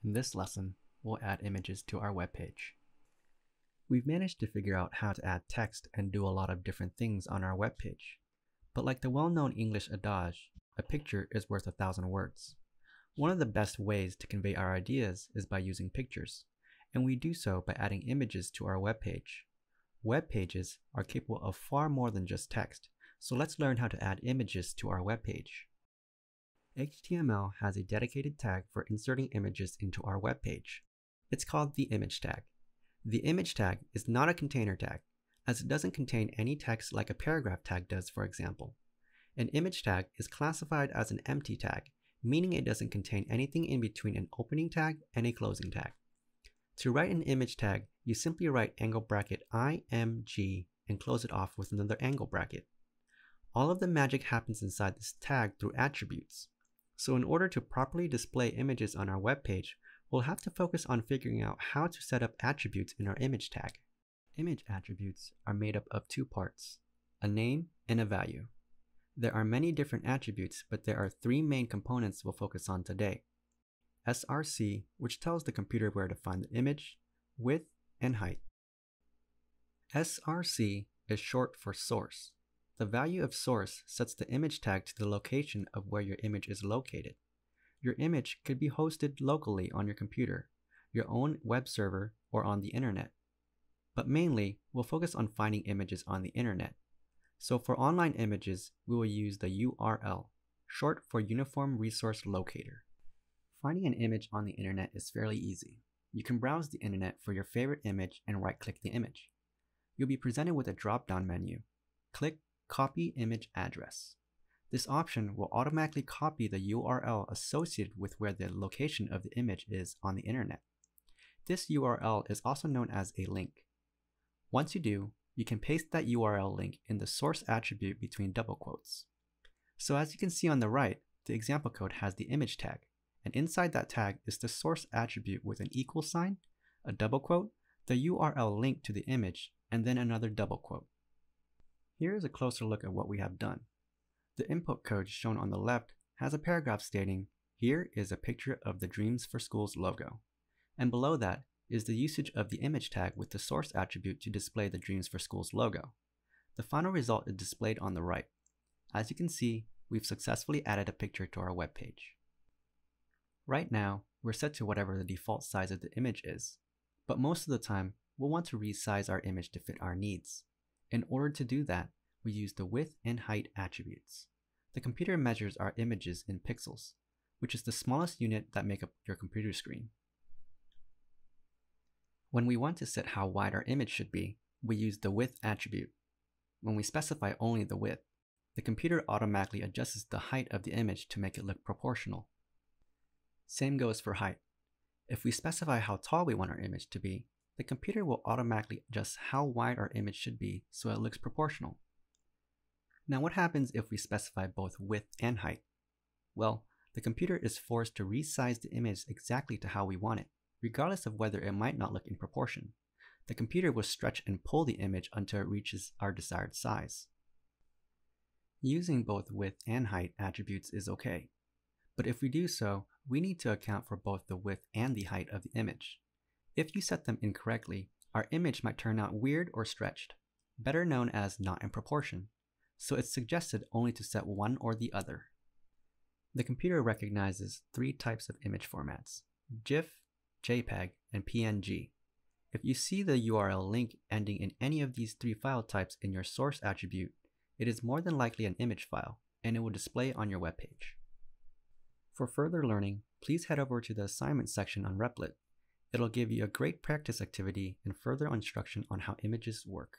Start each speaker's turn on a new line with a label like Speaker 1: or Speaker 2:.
Speaker 1: In this lesson, we'll add images to our web page. We've managed to figure out how to add text and do a lot of different things on our web page. But like the well-known English adage, a picture is worth 1,000 words. One of the best ways to convey our ideas is by using pictures, and we do so by adding images to our web page. Web pages are capable of far more than just text, so let's learn how to add images to our web page. HTML has a dedicated tag for inserting images into our web page. It's called the image tag. The image tag is not a container tag, as it doesn't contain any text like a paragraph tag does, for example. An image tag is classified as an empty tag, meaning it doesn't contain anything in between an opening tag and a closing tag. To write an image tag, you simply write angle bracket IMG and close it off with another angle bracket. All of the magic happens inside this tag through attributes. So in order to properly display images on our web page, we'll have to focus on figuring out how to set up attributes in our image tag. Image attributes are made up of two parts, a name and a value. There are many different attributes, but there are three main components we'll focus on today. SRC, which tells the computer where to find the image, width, and height. SRC is short for source. The value of source sets the image tag to the location of where your image is located. Your image could be hosted locally on your computer, your own web server, or on the internet. But mainly, we'll focus on finding images on the internet. So for online images, we will use the URL, short for Uniform Resource Locator. Finding an image on the internet is fairly easy. You can browse the internet for your favorite image and right-click the image. You'll be presented with a drop-down menu. Click Copy Image Address. This option will automatically copy the URL associated with where the location of the image is on the internet. This URL is also known as a link. Once you do, you can paste that URL link in the source attribute between double quotes. So as you can see on the right, the example code has the image tag, and inside that tag is the source attribute with an equal sign, a double quote, the URL link to the image, and then another double quote. Here is a closer look at what we have done. The input code shown on the left has a paragraph stating, "Here is a picture of the Dreams for Schools logo." And below that is the usage of the image tag with the source attribute to display the Dreams for Schools logo. The final result is displayed on the right. As you can see, we've successfully added a picture to our web page. Right now, we're set to whatever the default size of the image is, but most of the time, we'll want to resize our image to fit our needs. In order to do that, we use the width and height attributes. The computer measures our images in pixels, which is the smallest unit that make up your computer screen. When we want to set how wide our image should be, we use the width attribute. When we specify only the width, the computer automatically adjusts the height of the image to make it look proportional. Same goes for height. If we specify how tall we want our image to be, the computer will automatically adjust how wide our image should be so it looks proportional. Now what happens if we specify both width and height? Well, the computer is forced to resize the image exactly to how we want it, regardless of whether it might not look in proportion. The computer will stretch and pull the image until it reaches our desired size. Using both width and height attributes is okay, but if we do so, we need to account for both the width and the height of the image. If you set them incorrectly, our image might turn out weird or stretched, better known as not in proportion, so it's suggested only to set one or the other. The computer recognizes three types of image formats: GIF, JPEG, and PNG. If you see the URL link ending in any of these three file types in your source attribute, it is more than likely an image file, and it will display on your web page. For further learning, please head over to the assignment section on Replit. It'll give you a great practice activity and further instruction on how images work.